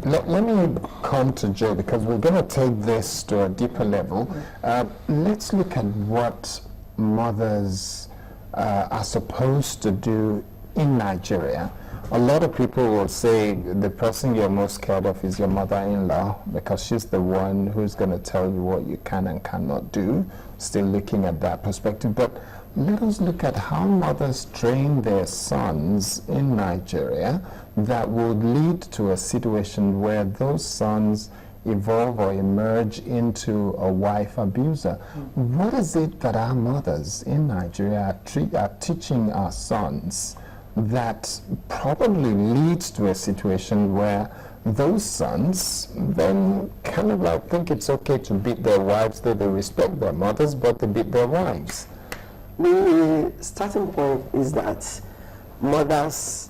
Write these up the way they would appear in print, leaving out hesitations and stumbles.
Let me come to Joe, because we're going to take this to a deeper level. Let's look at what mothers are supposed to do in Nigeria. A lot of people will say the person you're most scared of is your mother-in-law, because she's the one who's going to tell you what you can and cannot do. Still looking at that perspective. But let us look at how mothers train their sons in Nigeria that would lead to a situation where those sons evolve or emerge into a wife abuser. What is it that our mothers in Nigeria are teaching our sons that probably leads to a situation where those sons then kind of like think it's okay to beat their wives, that they respect their mothers, but they beat their wives? The starting point is that mothers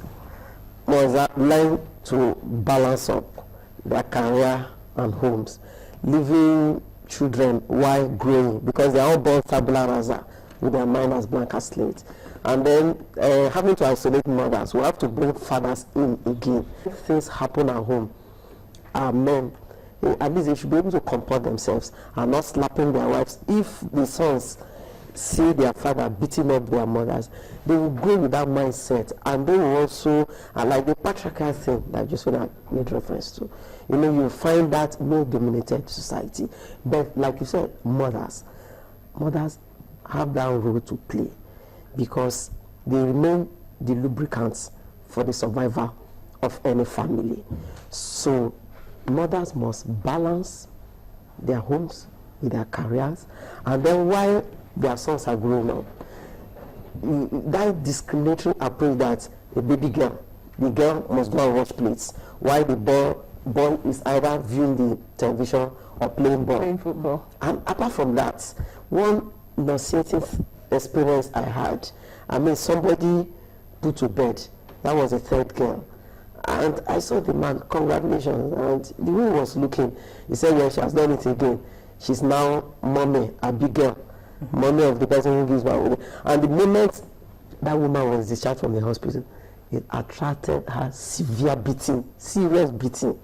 must learn to balance up their career and homes, leaving children while growing, because they are all born tabula rasa with their mind as blank as slate. And then having to isolate mothers, we have to bring fathers in again. If things happen at home, our men, at least they should be able to comport themselves and not slapping their wives. If the sons see their father beating up their mothers, they will go with that mindset, and they will also, like the patriarchal thing that Josephine made reference to, you know, you find that male-dominated society. But like you said, mothers have that role to play, because they remain the lubricants for the survival of any family. So mothers must balance their homes with their careers, and then while their sons are growing up, that discriminatory approach that a baby girl, the girl must go and wash plates, while the boy is either viewing the television or playing football. And apart from that, one nauseating experience I had, I mean, somebody put to bed, that was a third girl, and I saw the man, congratulations, and the way he was looking, he said, well, she has done it again. She's now mommy, a big girl, mommy of the person who gives birth. And the moment that woman was discharged from the hospital, it attracted her severe beating, serious beating.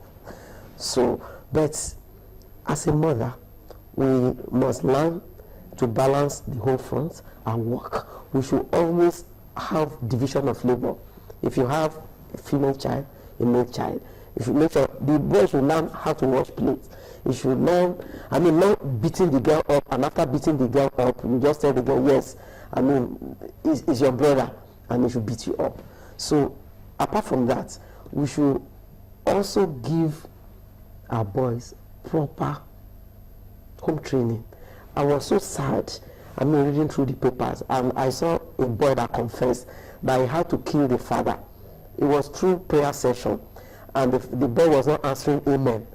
So, but as a mother, we must learn to balance the whole front and work. We should always have division of labor. If you have a female child, a male child, you should make sure the boy should learn how to wash plates. You should learn, I mean, not beating the girl up, and after beating the girl up, you just tell the girl, yes, I mean, it's your brother, and he should beat you up. So, apart from that, we should also give our boys proper home training. I was so sad, I mean, reading through the papers, and I saw a boy that confessed that he had to kill the father. It was through prayer session, and the boy was not answering amen.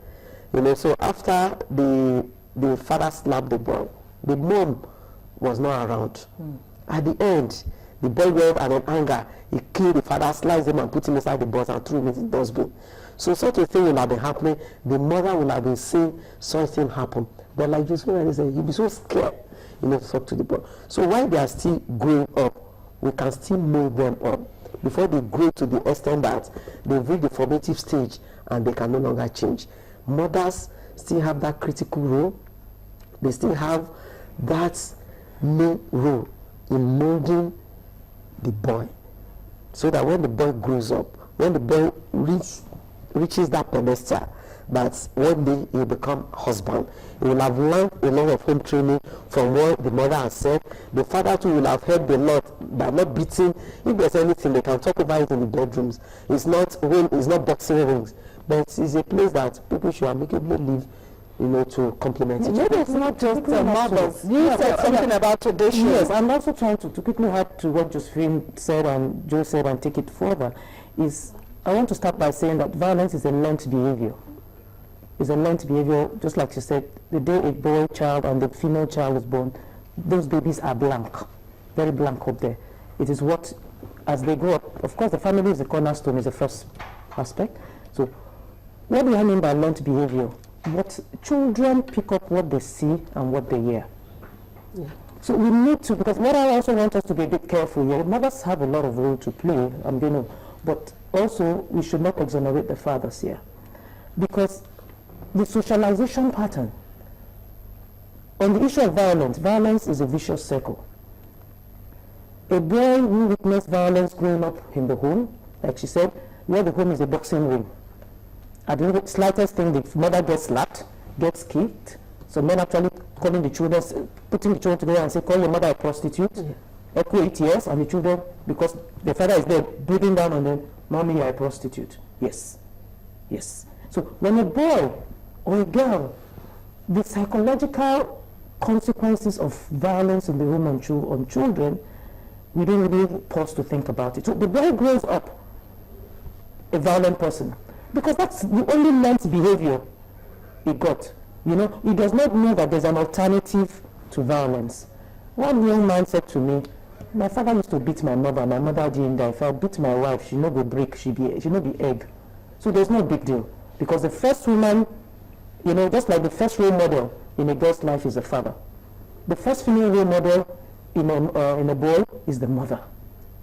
You know, so after the father slapped the boy, the mom was not around. At the end, the boy went, and in anger, he killed the father, sliced him, and put him inside the bus and threw him into the dustbin. So such a thing will have been happening. The mother will have been seeing such thing happen. But like Josephine said, you'll be so scared, you know, to talk to the boy. So while they are still growing up, we can still mold them up before they grow to the extent that they've reached the formative stage and they can no longer change. Mothers still have that critical role. They still have that main role in molding the boy, so that when the boy grows up, when the boy reaches that pedestal, that one day he will become husband, he will have learned a lot of home training from what the mother has said. The father too will have heard a lot, by not beating. If there's anything, they can talk about it in the bedrooms. It's not boxing rings, but it's a place that people should amicably live, you know, to complement each other. Maybe it's not just mothers. You said something about tradition. Yes, I'm also trying to quickly add to what Josephine said and Joe said and take it further. I want to start by saying that violence is a learned behavior. It's a learned behavior, just like she said, the day a boy child and the female child is born, those babies are blank, very blank up there. It is what, as they grow up, of course the family is the cornerstone, is the first aspect. So what do I mean by learned behavior? What children pick up what they see and what they hear. Yeah. So we need to, because what I also want us to be a bit careful here, mothers have a lot of role to play, but also we should not exonerate the fathers here. because the socialization pattern on the issue of violence, violence is a vicious circle. A boy who witnessed violence growing up in the home, like she said, where the home is a boxing ring. At the slightest thing, the mother gets slapped, gets kicked. So men actually calling the children, putting the children together and say, call your mother a prostitute. Echo it, yes, and the children, because the father is there breathing down on them, mommy, you're a prostitute. Yes, yes. So when a boy or a girl, the psychological consequences of violence in the home on children, we don't really pause to think about it. So the boy grows up a violent person because that's the only learned behavior he got. You know, he does not know that there's an alternative to violence. One young man said to me, my father used to beat my mother didn't die. If I beat my wife, she no go break, she no be egg. So there's no big deal. Because the first woman, you know, just like the first role model in a girl's life is the father. The first female role model in a boy is the mother.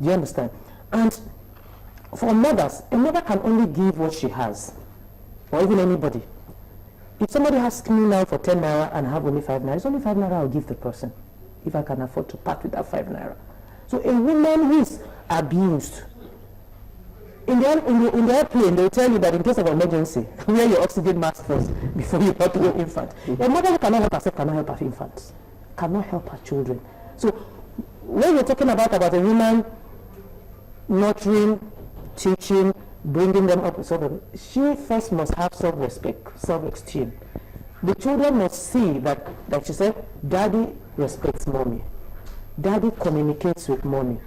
Do you understand? And for mothers, a mother can only give what she has, or even anybody. If somebody asks me now for 10 naira and I have only 5 naira, it's only 5 naira I'll give the person, if I can afford to part with that 5 naira. So a woman who is abused, in the airplane, they will tell you that in case of emergency, wear your oxygen mask first before you help your infant. A mother who cannot help herself cannot help her infants, cannot help her children. So when you're talking about a woman nurturing, teaching, bringing them up, she first must have self-respect, self-esteem. The children must see that, like she said, daddy respects mommy. Daddy communicates with mommy.